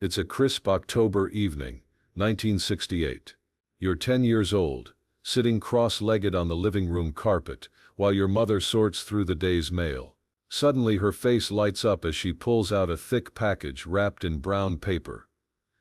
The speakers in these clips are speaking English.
It's a crisp October evening, 1968. You're 10 years old, sitting cross-legged on the living room carpet, while your mother sorts through the day's mail. Suddenly her face lights up as she pulls out a thick package wrapped in brown paper.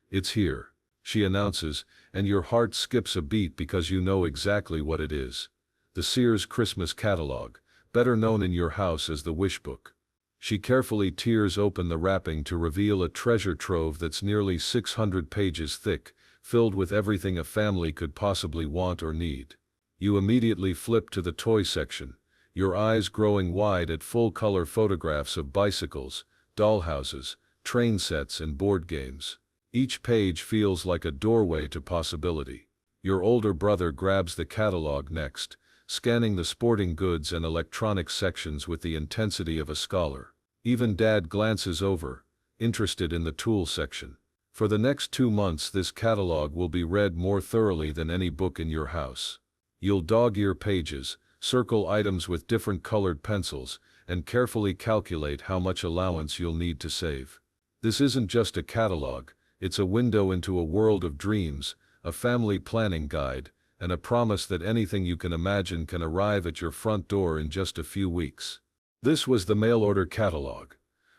"It's here," she announces, and your heart skips a beat because you know exactly what it is. The Sears Christmas catalog, better known in your house as the Wishbook. She carefully tears open the wrapping to reveal a treasure trove that's nearly 600 pages thick, filled with everything a family could possibly want or need. You immediately flip to the toy section, your eyes growing wide at full-color photographs of bicycles, dollhouses, train sets, and board games. Each page feels like a doorway to possibility. Your older brother grabs the catalog next, scanning the sporting goods and electronics sections with the intensity of a scholar. Even Dad glances over, interested in the tool section. For the next 2 months this catalog will be read more thoroughly than any book in your house. You'll dog-ear pages, circle items with different colored pencils, and carefully calculate how much allowance you'll need to save. This isn't just a catalog, it's a window into a world of dreams, a family planning guide, and a promise that anything you can imagine can arrive at your front door in just a few weeks. This was the mail-order catalog.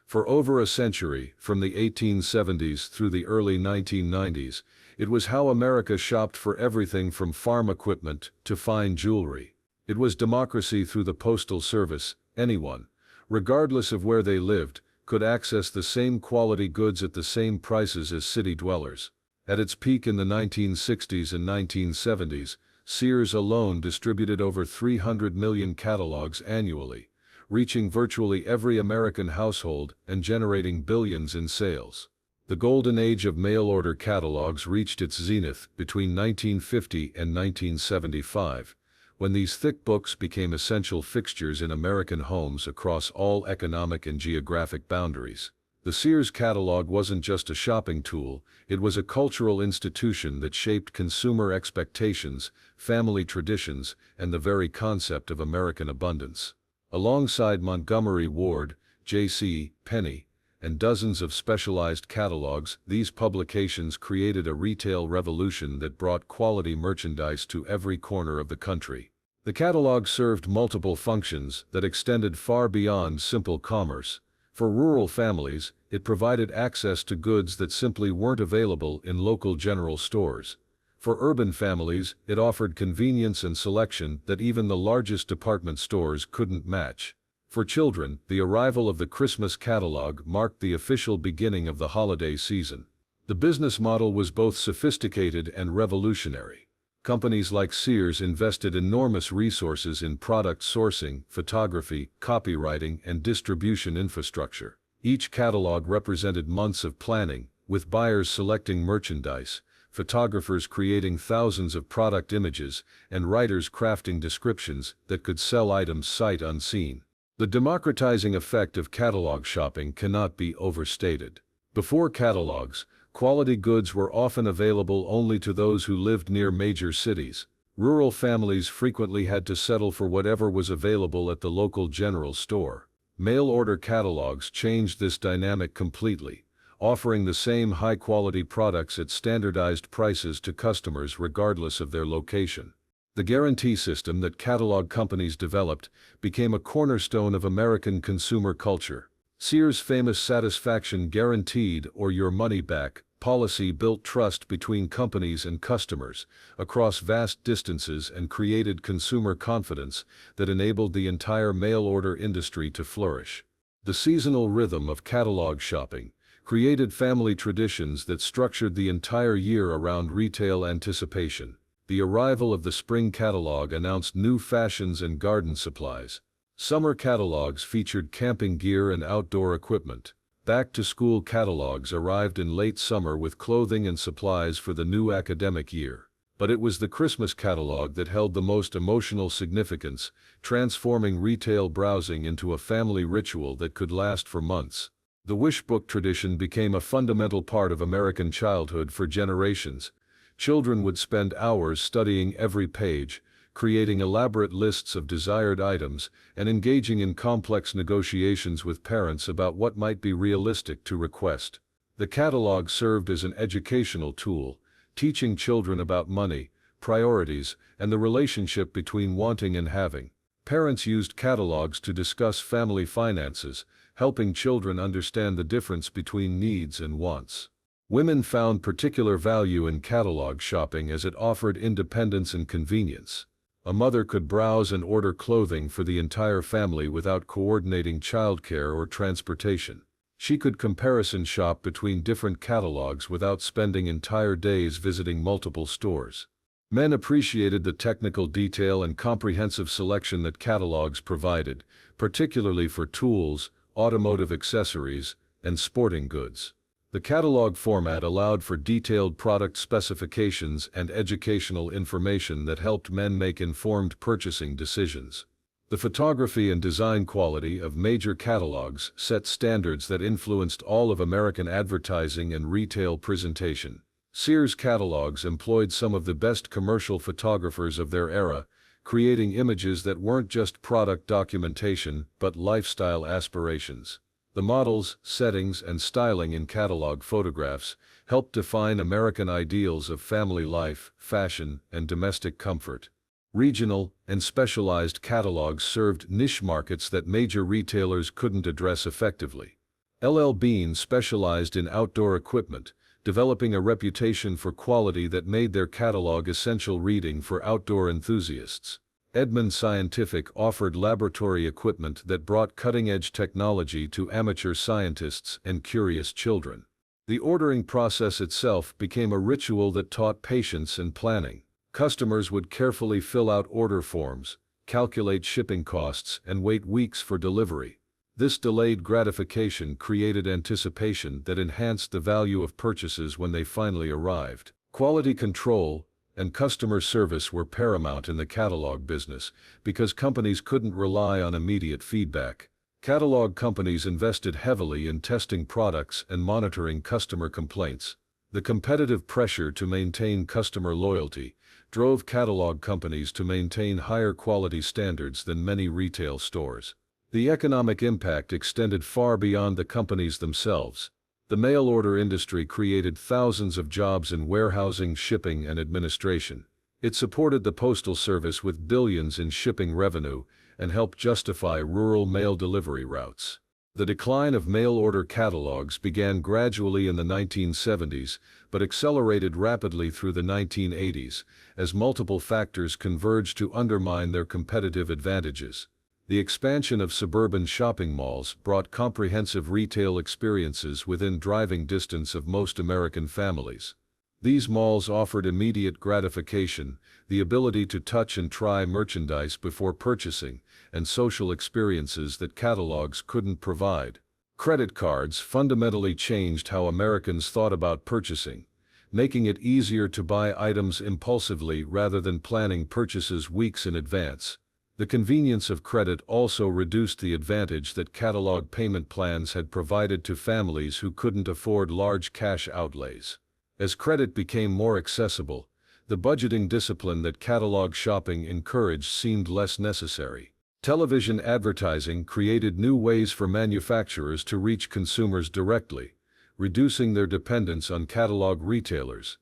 For over a century, from the 1870s through the early 1990s, it was how America shopped for everything from farm equipment to fine jewelry. It was democracy through the postal service. Anyone, regardless of where they lived, could access the same quality goods at the same prices as city dwellers. At its peak in the 1960s and 1970s, Sears alone distributed over 300 million catalogs annually, reaching virtually every American household and generating billions in sales. The golden age of mail-order catalogs reached its zenith between 1950 and 1975, when these thick books became essential fixtures in American homes across all economic and geographic boundaries. The Sears catalog wasn't just a shopping tool, it was a cultural institution that shaped consumer expectations, family traditions, and the very concept of American abundance. Alongside Montgomery Ward, J.C. Penney, and dozens of specialized catalogs, these publications created a retail revolution that brought quality merchandise to every corner of the country. The catalog served multiple functions that extended far beyond simple commerce. For rural families, it provided access to goods that simply weren't available in local general stores. For urban families, it offered convenience and selection that even the largest department stores couldn't match. For children, the arrival of the Christmas catalog marked the official beginning of the holiday season. The business model was both sophisticated and revolutionary. Companies like Sears invested enormous resources in product sourcing, photography, copywriting, and distribution infrastructure. Each catalog represented months of planning, with buyers selecting merchandise, photographers creating thousands of product images, and writers crafting descriptions that could sell items sight unseen. The democratizing effect of catalog shopping cannot be overstated. Before catalogs, quality goods were often available only to those who lived near major cities. Rural families frequently had to settle for whatever was available at the local general store. Mail-order catalogs changed this dynamic completely, offering the same high-quality products at standardized prices to customers regardless of their location. The guarantee system that catalog companies developed became a cornerstone of American consumer culture. Sears' famous satisfaction guaranteed or your money back policy built trust between companies and customers across vast distances and created consumer confidence that enabled the entire mail-order industry to flourish. The seasonal rhythm of catalog shopping created family traditions that structured the entire year around retail anticipation. The arrival of the spring catalog announced new fashions and garden supplies. Summer catalogs featured camping gear and outdoor equipment. Back-to-school catalogs arrived in late summer with clothing and supplies for the new academic year. But it was the Christmas catalog that held the most emotional significance, transforming retail browsing into a family ritual that could last for months. The Wishbook tradition became a fundamental part of American childhood for generations. Children would spend hours studying every page, creating elaborate lists of desired items, and engaging in complex negotiations with parents about what might be realistic to request. The catalog served as an educational tool, teaching children about money, priorities, and the relationship between wanting and having. Parents used catalogs to discuss family finances, helping children understand the difference between needs and wants. Women found particular value in catalog shopping as it offered independence and convenience. A mother could browse and order clothing for the entire family without coordinating childcare or transportation. She could comparison shop between different catalogs without spending entire days visiting multiple stores. Men appreciated the technical detail and comprehensive selection that catalogs provided, particularly for tools, automotive accessories, and sporting goods. The catalog format allowed for detailed product specifications and educational information that helped men make informed purchasing decisions. The photography and design quality of major catalogs set standards that influenced all of American advertising and retail presentation. Sears catalogs employed some of the best commercial photographers of their era, creating images that weren't just product documentation but lifestyle aspirations. The models, settings, and styling in catalog photographs helped define American ideals of family life, fashion, and domestic comfort. Regional and specialized catalogs served niche markets that major retailers couldn't address effectively. L.L. Bean specialized in outdoor equipment, developing a reputation for quality that made their catalog essential reading for outdoor enthusiasts. Edmund Scientific offered laboratory equipment that brought cutting-edge technology to amateur scientists and curious children. The ordering process itself became a ritual that taught patience and planning. Customers would carefully fill out order forms, calculate shipping costs, and wait weeks for delivery. This delayed gratification created anticipation that enhanced the value of purchases when they finally arrived. Quality control and customer service were paramount in the catalog business because companies couldn't rely on immediate feedback. Catalog companies invested heavily in testing products and monitoring customer complaints. The competitive pressure to maintain customer loyalty drove catalog companies to maintain higher quality standards than many retail stores. The economic impact extended far beyond the companies themselves. The mail order industry created thousands of jobs in warehousing, shipping, and administration. It supported the postal service with billions in shipping revenue and helped justify rural mail delivery routes. The decline of mail order catalogs began gradually in the 1970s, but accelerated rapidly through the 1980s, as multiple factors converged to undermine their competitive advantages. The expansion of suburban shopping malls brought comprehensive retail experiences within driving distance of most American families. These malls offered immediate gratification, the ability to touch and try merchandise before purchasing, and social experiences that catalogs couldn't provide. Credit cards fundamentally changed how Americans thought about purchasing, making it easier to buy items impulsively rather than planning purchases weeks in advance. The convenience of credit also reduced the advantage that catalog payment plans had provided to families who couldn't afford large cash outlays. As credit became more accessible, the budgeting discipline that catalog shopping encouraged seemed less necessary. Television advertising created new ways for manufacturers to reach consumers directly, reducing their dependence on catalog retailers.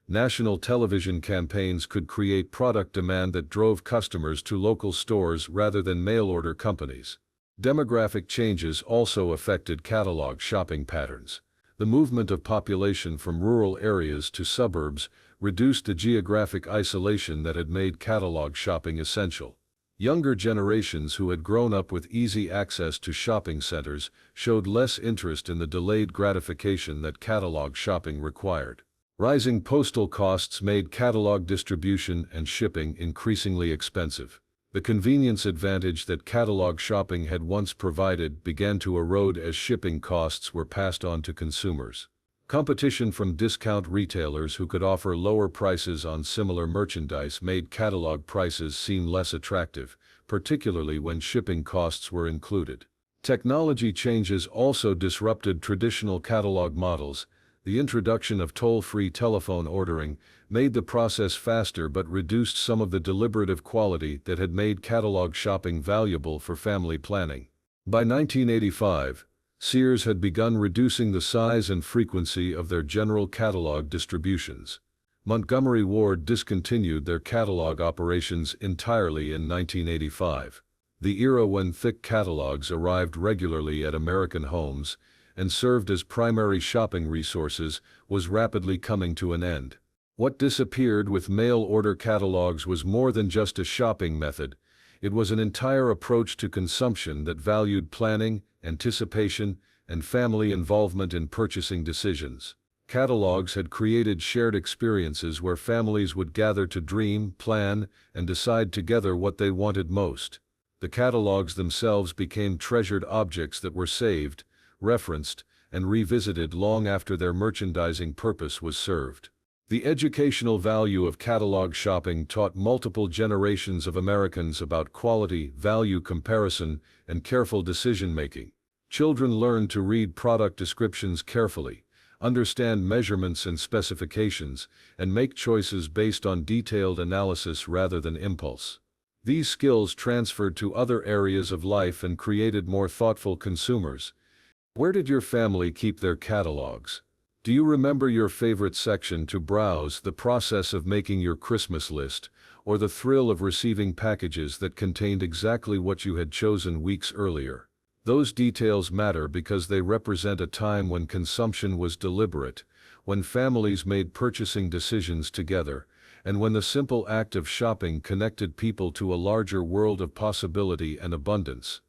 National television campaigns could create product demand that drove customers to local stores rather than mail-order companies. Demographic changes also affected catalog shopping patterns. The movement of population from rural areas to suburbs reduced the geographic isolation that had made catalog shopping essential. Younger generations who had grown up with easy access to shopping centers showed less interest in the delayed gratification that catalog shopping required. Rising postal costs made catalog distribution and shipping increasingly expensive. The convenience advantage that catalog shopping had once provided began to erode as shipping costs were passed on to consumers. Competition from discount retailers who could offer lower prices on similar merchandise made catalog prices seem less attractive, particularly when shipping costs were included. Technology changes also disrupted traditional catalog models. The introduction of toll-free telephone ordering made the process faster but reduced some of the deliberative quality that had made catalog shopping valuable for family planning. By 1985, Sears had begun reducing the size and frequency of their general catalog distributions. Montgomery Ward discontinued their catalog operations entirely in 1985. The era when thick catalogs arrived regularly at American homes and served as primary shopping resources was rapidly coming to an end. What disappeared with mail-order catalogs was more than just a shopping method. It was an entire approach to consumption that valued planning, anticipation, and family involvement in purchasing decisions. Catalogs had created shared experiences where families would gather to dream, plan, and decide together what they wanted most. The catalogs themselves became treasured objects that were saved, referenced, and revisited long after their merchandising purpose was served. The educational value of catalog shopping taught multiple generations of Americans about quality, value comparison, and careful decision-making. Children learned to read product descriptions carefully, understand measurements and specifications, and make choices based on detailed analysis rather than impulse. These skills transferred to other areas of life and created more thoughtful consumers. Where did your family keep their catalogs? Do you remember your favorite section to browse, the process of making your Christmas list, or the thrill of receiving packages that contained exactly what you had chosen weeks earlier? Those details matter because they represent a time when consumption was deliberate, when families made purchasing decisions together, and when the simple act of shopping connected people to a larger world of possibility and abundance.